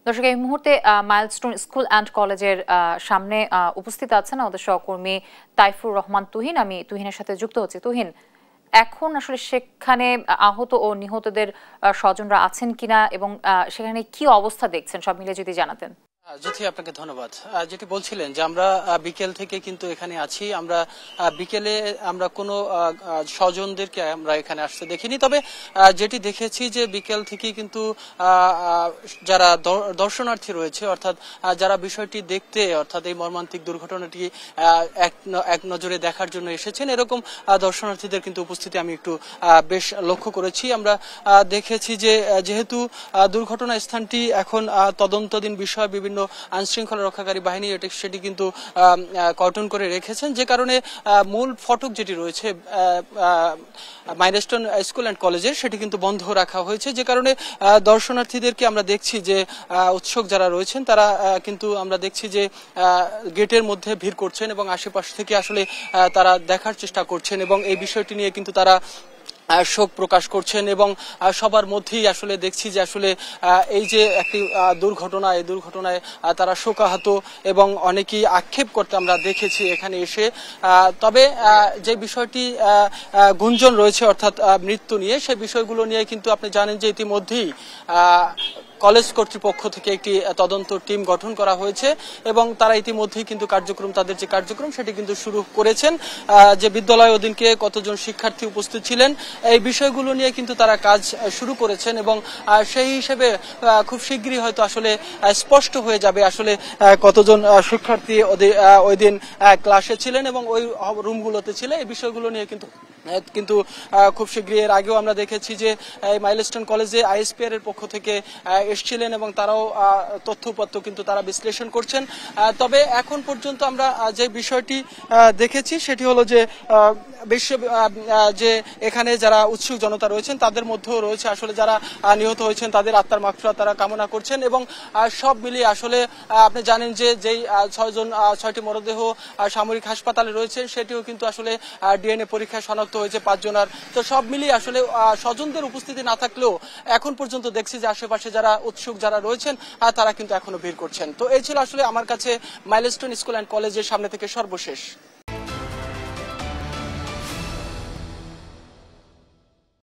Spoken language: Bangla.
দর্শক এই মুহূর্তে মাইলস্টোন স্কুল অ্যান্ড কলেজের সামনে উপস্থিত আছেন আমাদের সহকর্মী তাইফুর রহমান তুহিন। আমি তুহিনের সাথে যুক্ত হচ্ছি। তুহিন, এখন আসলে সেখানে আহত ও নিহতদের স্বজনরা আছেন কিনা এবং সেখানে কি অবস্থা দেখছেন সব মিলে যদি জানাতেন। জ্যোতি, আপনাকে ধন্যবাদ। যেটি বলছিলেন যে আমরা বিকেল থেকে কিন্তু এখানে আছি। আমরা বিকেলে আমরা কোনো স্বজনদেরকে আমরা এখানে আসতে দেখিনি, তবে যেটি দেখেছি যে বিকেল থেকে কিন্তু যারা দর্শনার্থী রয়েছে, অর্থাৎ যারা বিষয়টি দেখতে, অর্থাৎ এই মর্মান্তিক দুর্ঘটনাটি এক নজরে দেখার জন্য এসেছেন, এরকম দর্শনার্থীদের কিন্তু উপস্থিতি আমি একটু বেশ লক্ষ্য করেছি। আমরা দেখেছি যে যেহেতু দুর্ঘটনা স্থানটি এখন তদন্তাধীন বিষয়, বিভিন্ন আইনশৃঙ্খলা রক্ষাকারী বাহিনী সেটি কিন্তু কর্ডন করে রেখেছেন, যে কারণে মূল ফটক যেটি রয়েছে মাইলস্টোন স্কুল অ্যান্ড কলেজের, সেটি কিন্তু বন্ধ রাখা হয়েছে, যে কারণে দর্শনার্থীদেরকে আমরা দেখছি যে উৎসুক যারা রয়েছেন তারা কিন্তু আমরা দেখছি যে গেটের মধ্যে ভিড় করছেন এবং আশেপাশ থেকে আসলে তারা দেখার চেষ্টা করছেন এবং এই বিষয়টি নিয়ে কিন্তু তারা শোক প্রকাশ করছেন এবং সবার মধ্যেই আসলে দেখছি যে আসলে এই যে একটি দুর্ঘটনা, এই দুর্ঘটনায় তারা শোকাহত এবং অনেকেই আক্ষেপ করতে আমরা দেখেছি এখানে এসে। তবে যে বিষয়টি গুঞ্জন রয়েছে অর্থাৎ মৃত্যু নিয়ে, সেই বিষয়গুলো নিয়ে কিন্তু আপনি জানেন যে ইতিমধ্যেই কলেজ কর্তৃপক্ষ থেকে একটি তদন্ত টিম গঠন করা হয়েছে এবং তারা ইতিমধ্যেই কিন্তু তাদের যে কার্যক্রম সেটি কিন্তু শুরু করেছেন। যে বিদ্যালয় ওদিনকে কতজন শিক্ষার্থী উপস্থিত ছিলেন, এই বিষয়গুলো নিয়ে কিন্তু তারা কাজ শুরু করেছেন এবং সেই হিসেবে খুব শীঘ্রই হয়তো আসলে স্পষ্ট হয়ে যাবে আসলে কতজন শিক্ষার্থী ওই দিন ক্লাসে ছিলেন এবং ওই রুমগুলোতে ছিলেন। এই বিষয়গুলো নিয়ে কিন্তু খুব শীঘ্রই, এর আগেও আমরা দেখেছি যে মাইলস্টোন কলেজে আইএসপিআর এর পক্ষ থেকে এসেছিলেন এবং তারাও তথ্যপত্র কিন্তু তারা বিশ্লেষণ করছেন। তবে এখন পর্যন্ত আমরা যে বিষয়টি দেখেছি সেটি হলো যে যে এখানে যারা উৎসুক জনতা রয়েছেন তাদের মধ্যেও রয়েছে আসলে যারা নিহত হয়েছেন, তাদের আত্মার মাগফিরাত তারা কামনা করছেন এবং সব মিলিয়ে আসলে আপনি জানেন যে যেই 6টি মরদেহ সামরিক হাসপাতালে রয়েছে, সেটিও কিন্তু আসলে ডিএনএ পরীক্ষায় শনাক্ত হয়েছে 5 জনের। তো সব মিলিয়ে আসলে স্বজনদের উপস্থিতি না থাকলেও এখন পর্যন্ত দেখছি যে আশেপাশে যারা উৎসুক যারা রয়েছেন তারা কিন্তু এখনো ভিড় করছেন। তো এই ছিল আসলে আমার কাছে মাইলস্টোন স্কুল অ্যান্ড কলেজের সামনে থেকে সর্বশেষ।